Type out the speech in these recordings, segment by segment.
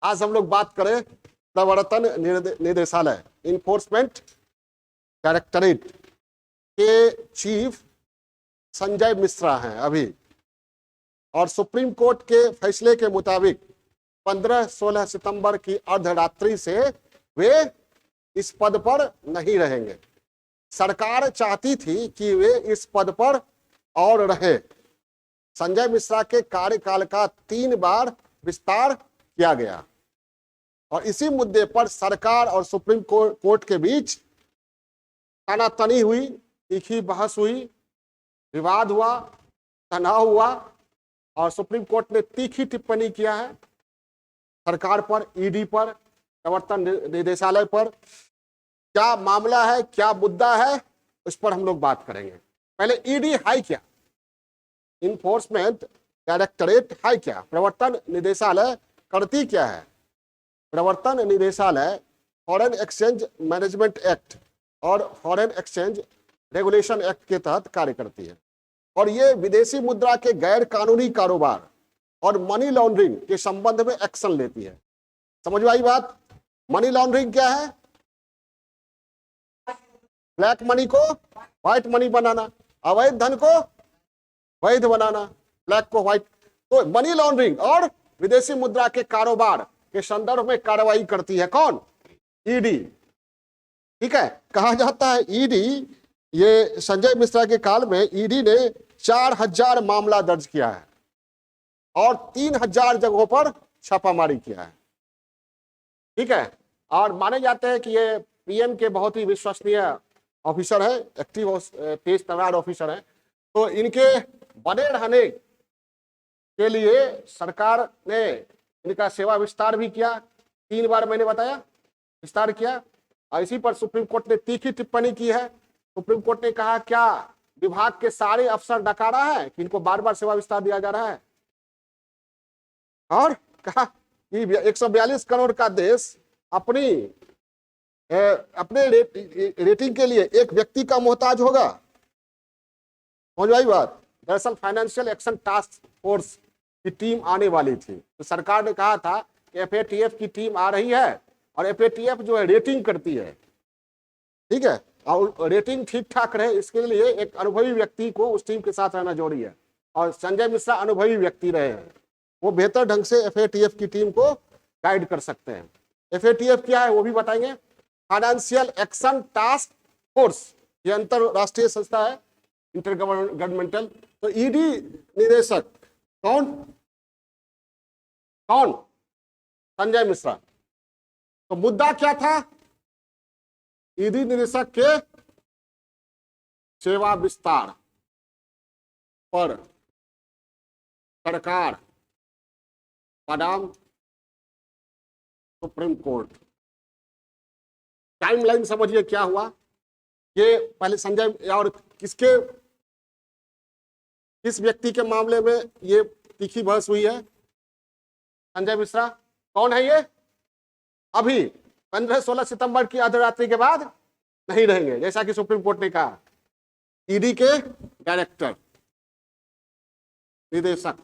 आज हम लोग बात करें प्रवर्तन निदेशालय, इन्फोर्समेंट डायरेक्टरेट के चीफ संजय मिश्रा हैं अभी, और सुप्रीम कोर्ट के फैसले के मुताबिक 15-16 सितंबर की अर्धरात्रि से वे इस पद पर नहीं रहेंगे। सरकार चाहती थी कि वे इस पद पर और रहे। संजय मिश्रा के कार्यकाल का 3 बार विस्तार किया गया और इसी मुद्दे पर सरकार और सुप्रीम कोर्ट के बीच तनातनी हुई, तीखी बहस हुई, विवाद हुआ, तनाव हुआ और सुप्रीम कोर्ट ने तीखी टिप्पणी किया है सरकार पर, ईडी पर, प्रवर्तन निदेशालय पर। क्या मामला है, क्या मुद्दा है, उस पर हम लोग बात करेंगे। पहले ईडी है क्या, इन्फोर्समेंट डायरेक्टरेट है क्या, प्रवर्तन निदेशालय करती क्या है। प्रवर्तन निदेशालय फॉरेन एक्सचेंज मैनेजमेंट एक्ट और फॉरेन एक्सचेंज रेगुलेशन एक्ट के तहत कार्य करती है और ये विदेशी मुद्रा के गैर कानूनी कारोबार और मनी लॉन्ड्रिंग के संबंध में एक्शन लेती है। समझ में आई बात? मनी लॉन्ड्रिंग क्या है? ब्लैक मनी को व्हाइट मनी बनाना, अवैध धन को वैध बनाना, ब्लैक को व्हाइट। तो मनी लॉन्ड्रिंग और विदेशी मुद्रा के कारोबार के संदर्भ में कार्रवाई करती है कौन? ईडी। ठीक है, कहा जाता है ईडी, ये संजय मिश्रा के काल में ईडी ने 4000 मामला दर्ज किया है और 3000 जगहों पर छापामारी किया है। ठीक है, और माने जाते हैं कि ये पीएम के बहुत ही विश्वसनीय ऑफिसर है, एक्टिव तेज तर्रार ऑफिसर है। तो इनके बने रहने के लिए सरकार ने इनका सेवा विस्तार भी किया, 3 बार मैंने बताया विस्तार किया और इसी पर सुप्रीम कोर्ट ने तीखी टिप्पणी की है। सुप्रीम कोर्ट ने कहा क्या विभाग के सारे अफसर डकारा है कि इनको बार बार सेवा विस्तार दिया जा रहा है, और कहा कि 142 करोड़ का देश अपने रेटिंग के लिए एक व्यक्ति का मोहताज होगा। समझ आई बात? दरअसल फाइनेंशियल एक्शन टास्क फोर्स की टीम आने वाली थी, तो सरकार ने कहा था कि एफएटीएफ की टीम आ रही है और एफएटीएफ जो है रेटिंग करती है, ठीक है, और रेटिंग ठीक ठाक रहे इसके लिए एक अनुभवी व्यक्ति को उस टीम के साथ रहना जरूरी है और संजय मिश्रा अनुभवी व्यक्ति रहे हैं, वो बेहतर ढंग से एफएटीएफ की टीम को गाइड कर सकते हैं। एफएटीएफ क्या है वो भी बताएंगे। फाइनेंशियल एक्शन टास्क फोर्स, ये अंतरराष्ट्रीय संस्था है, इंटर गवर्नमेंटल। तो ईडी निदेशक कौन? संजय मिश्रा। तो मुद्दा क्या था? ईडी निदेशक के सेवा विस्तार पर सरकार बनाम सुप्रीम कोर्ट। टाइमलाइन समझिए क्या हुआ। ये पहले संजय और किस व्यक्ति के मामले में ये तीखी बहस हुई है? संजय मिश्रा। कौन है ये? अभी 15-16 सितंबर की अर्धरात्रि के बाद नहीं रहेंगे, जैसा कि सुप्रीम कोर्ट ने कहा। ईडी के डायरेक्टर, निदेशक।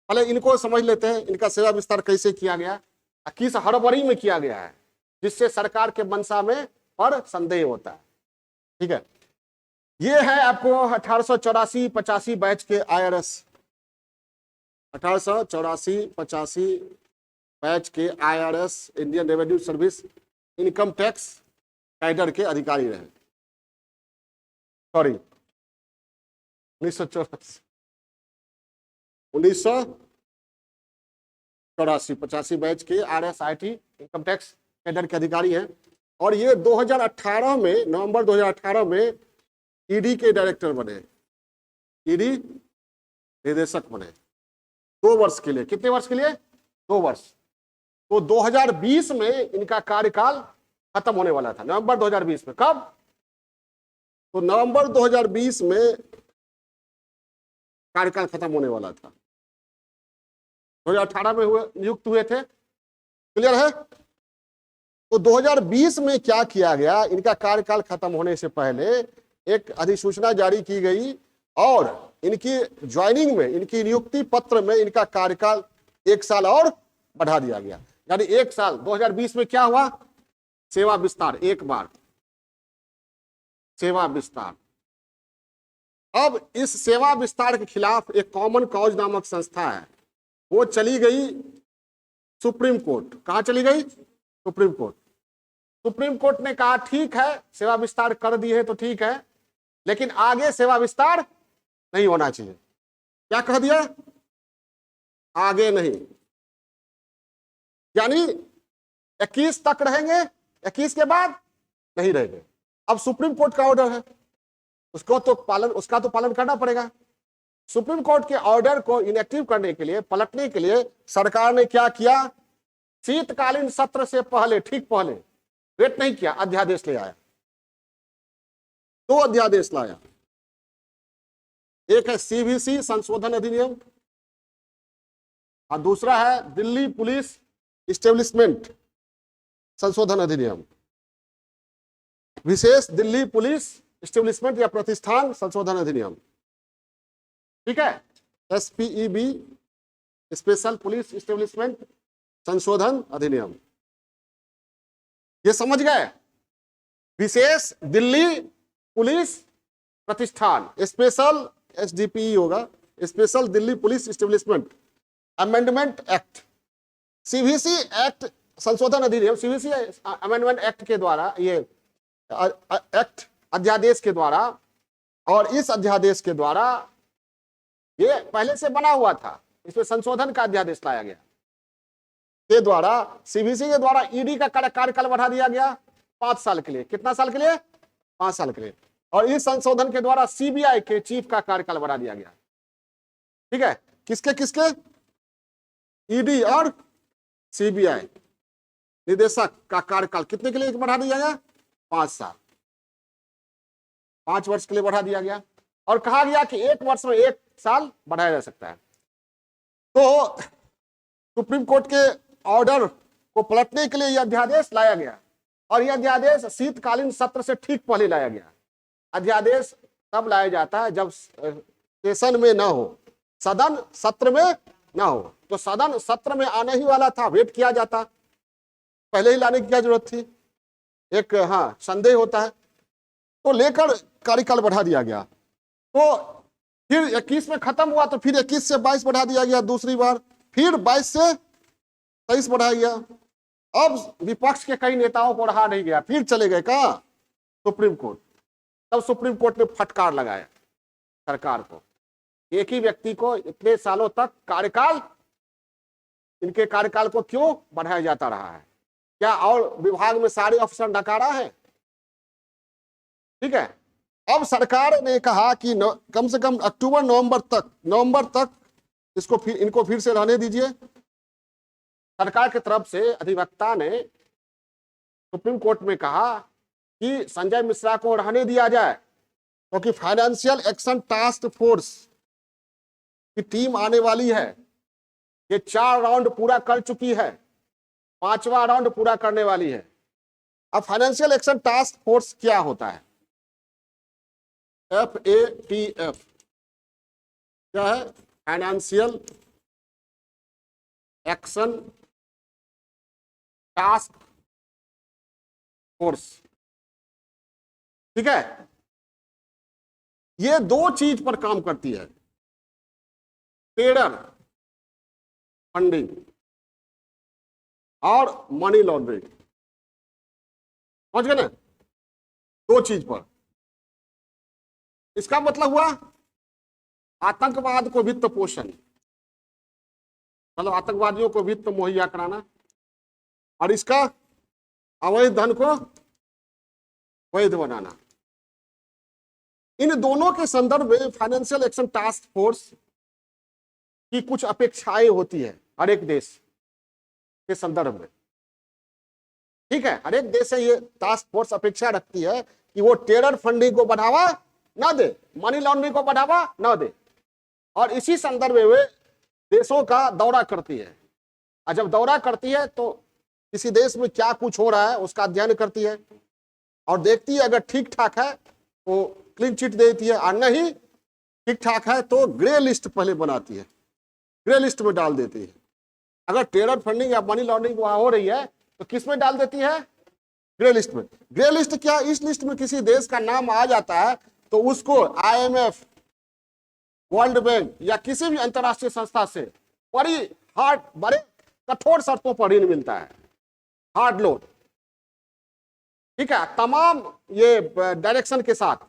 पहले इनको समझ लेते हैं, इनका सेवा विस्तार कैसे किया गया, किस हड़बड़ी में किया गया है, जिससे सरकार के मंशा में पर संदेह होता है। ठीक है, ये है आपको 1884-85 बैच के IRS, 1884-85 बैच के IRS, Indian revenue service income tax cadre के अधिकारी रहे। सॉरी 1984-85 बैच के RSIT इनकम टैक्स कैडर के अधिकारी हैं और ये 2018 में, नवंबर 2018 में ईडी के डायरेक्टर बने, ईडी निदेशक बने 2 वर्ष के लिए। कितने वर्ष के लिए? 2 वर्ष। तो 2020 में इनका कार्यकाल खत्म होने वाला था, नवंबर 2020 में। कब? तो नवंबर 2020 में कार्यकाल खत्म होने वाला था। 2018 में नियुक्त हुए थे। क्लियर है? तो 2020 में क्या किया गया, इनका कार्यकाल खत्म होने से पहले एक अधिसूचना जारी की गई और इनकी ज्वाइनिंग में, इनकी नियुक्ति पत्र में इनका कार्यकाल 1 साल और बढ़ा दिया गया। यानी 1 साल 2020 में क्या हुआ, सेवा विस्तार, एक बार सेवा विस्तार। अब इस सेवा विस्तार के खिलाफ एक कॉमन कॉज नामक संस्था है, वो चली गई सुप्रीम कोर्ट। कहां चली गई, सुप्रीम कोर्ट। सुप्रीम कोर्ट ने कहा ठीक है सेवा विस्तार कर दी है तो ठीक है, लेकिन आगे सेवा विस्तार नहीं होना चाहिए। क्या कह दिया, आगे नहीं, यानी 21 तक रहेंगे, 21 के बाद नहीं रहेंगे। अब सुप्रीम कोर्ट का ऑर्डर है, उसका तो पालन करना पड़ेगा। सुप्रीम कोर्ट के ऑर्डर को इनएक्टिव करने के लिए, पलटने के लिए सरकार ने क्या किया, शीतकालीन सत्र से पहले, ठीक पहले, वेट नहीं किया, अध्यादेश ले आया। 2 अध्यादेश लाया, एक है सीवीसी संशोधन अधिनियम और दूसरा है दिल्ली पुलिस इस्टेब्लिशमेंट संशोधन अधिनियम, विशेष दिल्ली पुलिस इस्टेब्लिशमेंट या प्रतिष्ठान संशोधन अधिनियम, ठीक है, SPEB स्पेशल पुलिस इस्टेब्लिशमेंट संशोधन अधिनियम। ये समझ गए, विशेष दिल्ली पुलिस प्रतिष्ठान, स्पेशल SDPE होगा, special Delhi police establishment amendment act, CVC act संशोधन अधिनियम, CVC अमेंडमेंट एक्ट के द्वारा, ये एक्ट अध्यादेश के द्वारा, और इस अध्यादेश के द्वारा, ये पहले से बना हुआ था, इसमें संशोधन का अध्यादेश लाया गया के द्वारा, CVC के द्वारा ED का कार्यकाल बढ़ा दिया गया 5 साल के लिए। कितना साल के लिए, 5 साल के लिए। और इस संशोधन के द्वारा CBI के चीफ का कार्यकाल बढ़ा दिया गया, ठीक है। किसके किसके, ED और CBI निदेशक का कार्यकाल कितने के लिए बढ़ा दिया गया, 5 साल, 5 वर्ष के लिए बढ़ा दिया गया। और कहा गया कि 1 वर्ष में 1 साल बढ़ाया जा सकता है। तो सुप्रीम कोर्ट के ऑर्डर को पलटने के लिए यह अध्यादेश लाया गया, और यह अध्यादेश शीतकालीन सत्र से ठीक पहले लाया गया। अध्यादेश तब लाया जाता है जब सेशन में ना हो, सदन सत्र में ना हो। तो सदन सत्र में आने ही वाला था, वेट किया जाता, पहले ही लाने की क्या जरूरत थी, एक संदेह होता है, तो लेकर कार्यकाल बढ़ा दिया गया। तो फिर 21 में खत्म हुआ, तो फिर 21 से 22 बढ़ा दिया गया दूसरी बार, फिर 22 से 23 बढ़ाया गया। अब विपक्ष के कई नेताओं को रहा नहीं गया, फिर चले गए कहां, सुप्रीम कोर्ट। तब सुप्रीम कोर्ट ने फटकार लगाया सरकार को, एक ही व्यक्ति को इतने सालों तक कार्यकाल, इनके कार्यकाल को क्यों बढ़ाया जाता रहा है, क्या और विभाग में सारे अफसर नकारा है, ठीक है। अब सरकार ने कहा कि कम से कम अक्टूबर नवंबर तक इनको फिर से रहने दीजिए। सरकार की तरफ से अधिवक्ता ने सुप्रीम कोर्ट में कहा कि संजय मिश्रा को रहने दिया जाए, क्योंकि फाइनेंशियल एक्शन टास्क फोर्स की टीम आने वाली है, ये 4 राउंड पूरा कर चुकी है, 5वां राउंड पूरा करने वाली है। अब फाइनेंशियल एक्शन टास्क फोर्स क्या होता है, FATF क्या है, फाइनेंशियल एक्शन टास्क फोर्स, ठीक है। ये 2 चीज पर काम करती है, टेरर फंडिंग और मनी लॉन्ड्रिंग, समझ गए ना, 2 चीज पर। इसका मतलब हुआ आतंकवाद को वित्त पोषण, मतलब आतंकवादियों को वित्त मुहैया कराना, और इसका अवैध धन को वैध बनाना। इन दोनों के संदर्भ में फाइनेंशियल एक्शन टास्क फोर्स की कुछ अपेक्षाएं होती है हर एक देश के संदर्भ में, ठीक है। हर एक देश से ये टास्क फोर्स अपेक्षा रखती है कि वो टेरर फंडिंग को बढ़ावा ना दे, मनी लॉन्ड्रिंग को बढ़ावा ना दे, और इसी संदर्भ में वे देशों का दौरा करती है। और जब दौरा करती है तो किसी देश में क्या कुछ हो रहा है उसका अध्ययन करती है, और देखती है अगर ठीक ठाक है तो क्लीन चिट देती है, और नहीं ठीक ठाक है तो ग्रे लिस्ट पहले बनाती है, ग्रे लिस्ट में डाल देती है। अगर टेरर फंडिंग या मनी लॉन्ड्रिंग वहां हो रही है तो किस में डाल देती है? ग्रे लिस्ट में। ग्रे लिस्ट क्या, इस लिस्ट में किसी देश का नाम आ जाता है तो उसको IMF, वर्ल्ड बैंक या किसी भी अंतरराष्ट्रीय संस्था से बड़ी हार्ड, बड़े कठोर शर्तों पर ऋण मिलता है, हार्ड लोन, ठीक है, तमाम ये डायरेक्शन के साथ।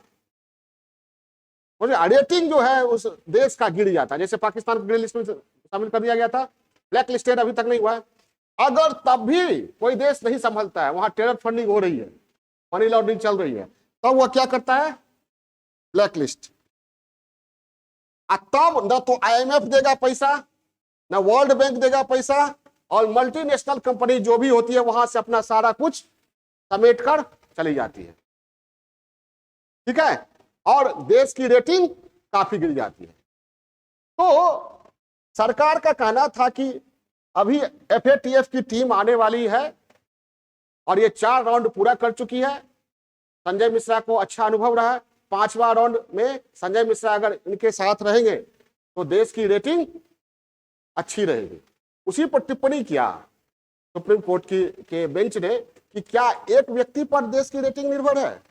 रेटिंग जो है उस देश का गिर जाता है। जैसे पाकिस्तान को ग्रे लिस्ट में शामिल कर दिया गया था, ब्लैक लिस्टेड अभी तक नहीं हुआ है। अगर तब भी कोई देश नहीं संभलता है, वहां टेरर फंडिंग हो रही है, मनी लॉन्ड्रिंग चल रही है, तब वह क्या करता है? Black list. तब न तो IMF देगा पैसा, न वर्ल्ड बैंक देगा पैसा, और मल्टीनेशनल कंपनी जो भी होती है वहां से अपना सारा कुछ समेट कर चली जाती है, ठीक है, और देश की रेटिंग काफी गिर जाती है। तो सरकार का कहना था कि अभी FATF की टीम आने वाली है और ये 4 राउंड पूरा कर चुकी है। संजय मिश्रा को अच्छा अनुभव रहा है। 5वां राउंड में संजय मिश्रा अगर इनके साथ रहेंगे तो देश की रेटिंग अच्छी रहेगी। उसी पर टिप्पणी किया सुप्रीम कोर्ट के बेंच ने कि क्या एक व्यक्ति पर देश की रेटिंग निर्भर है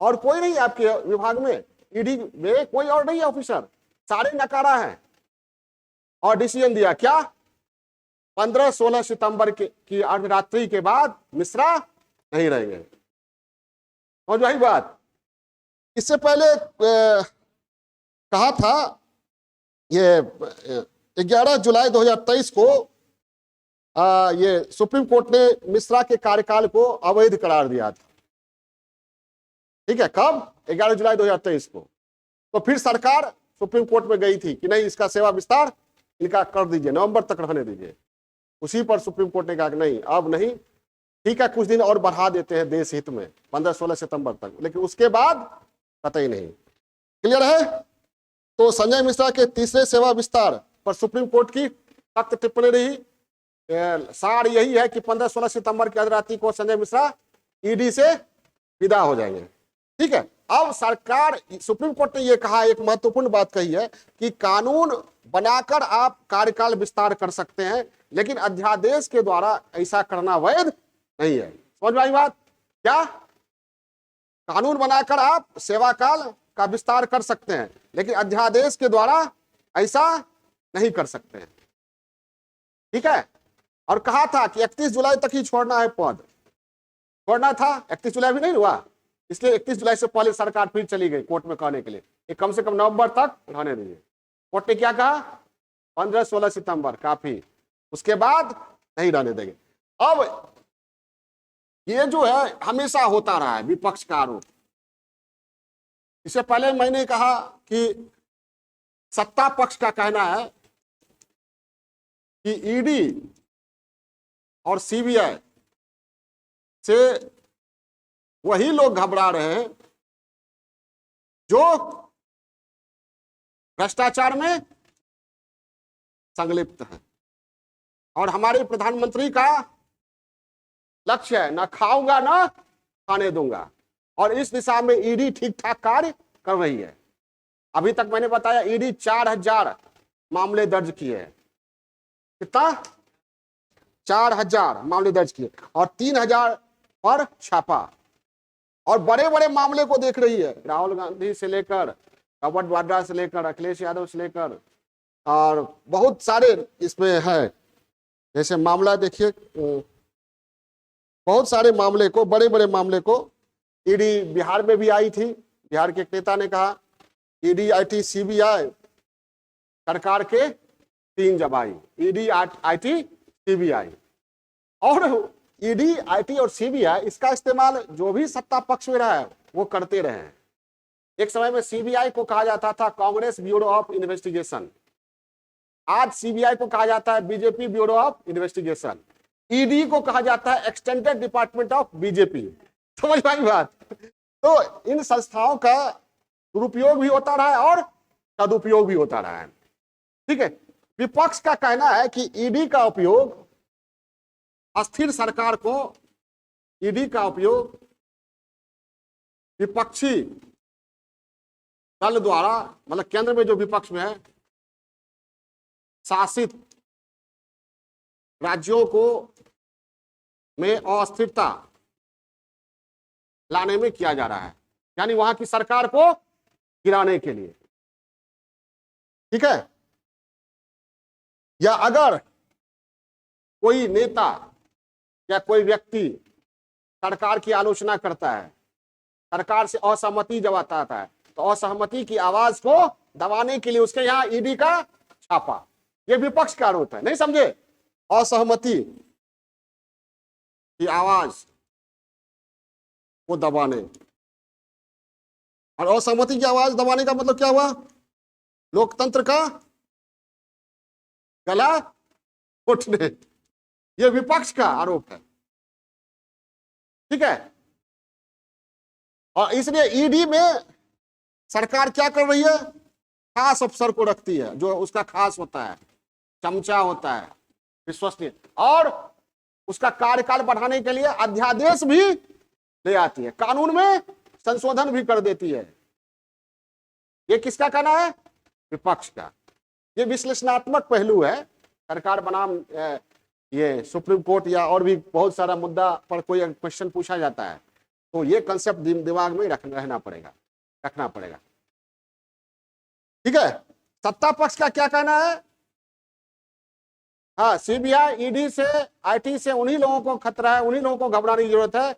और कोई नहीं? आपके विभाग में, ED में कोई और नहीं है ऑफिसर, सारे नकारा है। और डिसीजन दिया क्या? 15-16 सितंबर की अर्धरात्रि के बाद मिश्रा नहीं रहेंगे। समझ में आई बात? इससे पहले कहा था, ये 11 जुलाई 2023 को ये सुप्रीम कोर्ट ने मिश्रा के कार्यकाल को अवैध करार दिया था, ठीक है। कब? 11 जुलाई 2023 को। तो फिर सरकार सुप्रीम कोर्ट में गई थी कि नहीं, इसका सेवा विस्तार इनका कर दीजिए, नवंबर तक रहने दीजिए। उसी पर सुप्रीम कोर्ट ने कहा कि नहीं, अब नहीं, ठीक है, कुछ दिन और बढ़ा देते हैं देश हित में, 15-16 सितंबर तक, लेकिन उसके बाद कतई नहीं। क्लियर है? तो संजय मिश्रा के तीसरे सेवा विस्तार पर सुप्रीम कोर्ट की सख्त टिप्पणी रही। सार यही है कि 15-16 सितंबर की अर्धरात्रि को संजय मिश्रा ED से विदा हो जाएंगे, ठीक है। अब सरकार, सुप्रीम कोर्ट ने यह कहा, एक महत्वपूर्ण बात कही है कि कानून बनाकर आप कार्यकाल विस्तार कर सकते हैं, लेकिन अध्यादेश के द्वारा ऐसा करना वैध नहीं है। समझ में आई बात? क्या? कानून बनाकर आप सेवा काल का विस्तार कर सकते हैं, लेकिन अध्यादेश के द्वारा ऐसा नहीं कर सकते हैं, ठीक है। और कहा था कि 31 जुलाई तक ही छोड़ना है, पद छोड़ना था। 31 जुलाई भी नहीं हुआ, इसलिए 31 जुलाई से पहले सरकार फिर चली गई कोर्ट में कहने के लिए कि कम से कम नवंबर तक रहने दीजिए। कोर्ट ने क्या कहा? 15-16 सितंबर काफी, उसके बाद नहीं रहने देंगे। अब ये जो है हमेशा होता रहा है विपक्ष का आरोप। इससे पहले मैंने कहा कि सत्ता पक्ष का कहना है कि ED और CBI से वही लोग घबरा रहे हैं जो भ्रष्टाचार में संलिप्त है, और हमारे प्रधानमंत्री का लक्ष्य है, ना खाऊंगा ना खाने दूंगा, और इस दिशा में ED ठीक ठाक कार्य कर रही है। अभी तक मैंने बताया ED 4000 मामले दर्ज किए हैं। कितना? 4000 मामले दर्ज किए और 3000 पर छापा, और बड़े बड़े मामले को देख रही है, राहुल गांधी से लेकर रॉबर्ट वाड्रा से लेकर अखिलेश यादव से लेकर, और बहुत सारे इसमें है। जैसे मामला देखिए, बहुत सारे मामले को, बड़े बड़े मामले को ED बिहार में भी आई थी। बिहार के एक नेता ने कहा ED, IT, CBI सरकार के 3 जबाई, ED, IT, CBI। और ED, IT और CBI इसका इस्तेमाल जो भी सत्ता पक्ष में रहा है वो करते रहे हैं। एक समय में CBI को कहा जाता था कांग्रेस ब्यूरो ऑफ इन्वेस्टिगेशन, आज CBI को कहा जाता है BJP bureau of investigation, ED को कहा जाता है एक्सटेंडेड डिपार्टमेंट ऑफ BJP। समझ पाई बात? तो इन संस्थाओं का दुरुपयोग भी होता रहा है और सदुपयोग भी होता रहा है, ठीक है। विपक्ष का कहना है कि ED का उपयोग, अस्थिर सरकार को ED का उपयोग विपक्षी दल द्वारा, मतलब केंद्र में जो विपक्ष में है, शासित राज्यों को में अस्थिरता लाने में किया जा रहा है, यानी वहां की सरकार को गिराने के लिए। ठीक है, या अगर कोई नेता या कोई व्यक्ति सरकार की आलोचना करता है, सरकार से असहमति जताता है, तो असहमति की आवाज को दबाने के लिए उसके यहां ईडी का छापा, यह विपक्ष का आरोप है, नहीं समझे? असहमति की आवाज को दबाने, और असहमति की आवाज दबाने का मतलब क्या हुआ? लोकतंत्र का गला घोटने, यह विपक्ष का आरोप है। ठीक है, और इसलिए ईडी में सरकार क्या कर रही है? खास अफसर को रखती है, जो उसका खास होता है, चमचा होता है, विश्वसनीय, और उसका कार्यकाल बढ़ाने के लिए अध्यादेश भी ले आती है, कानून में संशोधन भी कर देती है। ये किसका कहना है? विपक्ष का। ये विश्लेषणात्मक पहलू है। सरकार बनाम ये सुप्रीम कोर्ट या और भी बहुत सारा मुद्दा पर कोई क्वेश्चन पूछा जाता है, तो ये कंसेप्ट दिमाग में रखना पड़ेगा। ठीक है, सत्ता पक्ष का क्या कहना है? हाँ, सीबीआई, ईडी से, आईटी से उन्हीं लोगों को खतरा है, उन्हीं लोगों को घबराने की जरूरत है।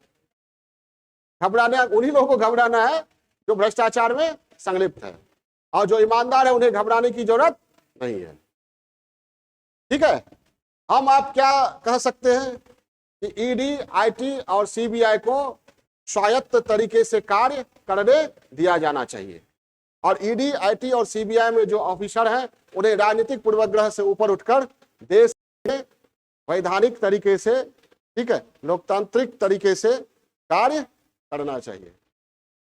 उन्हीं लोगों को घबराना है जो भ्रष्टाचार में संलिप्त है, और जो ईमानदार है उन्हें घबराने की जरूरत नहीं है। ठीक है, हम आप क्या कह सकते हैं कि ईडी, आईटी और सीबीआई को स्वायत्त तरीके से कार्य करने दिया जाना चाहिए, और ईडी, आईटी और सीबीआई में जो ऑफिसर हैं उन्हें राजनीतिक पूर्वाग्रह से ऊपर उठकर देश में वैधानिक तरीके से, ठीक है, लोकतांत्रिक तरीके से कार्य करना चाहिए।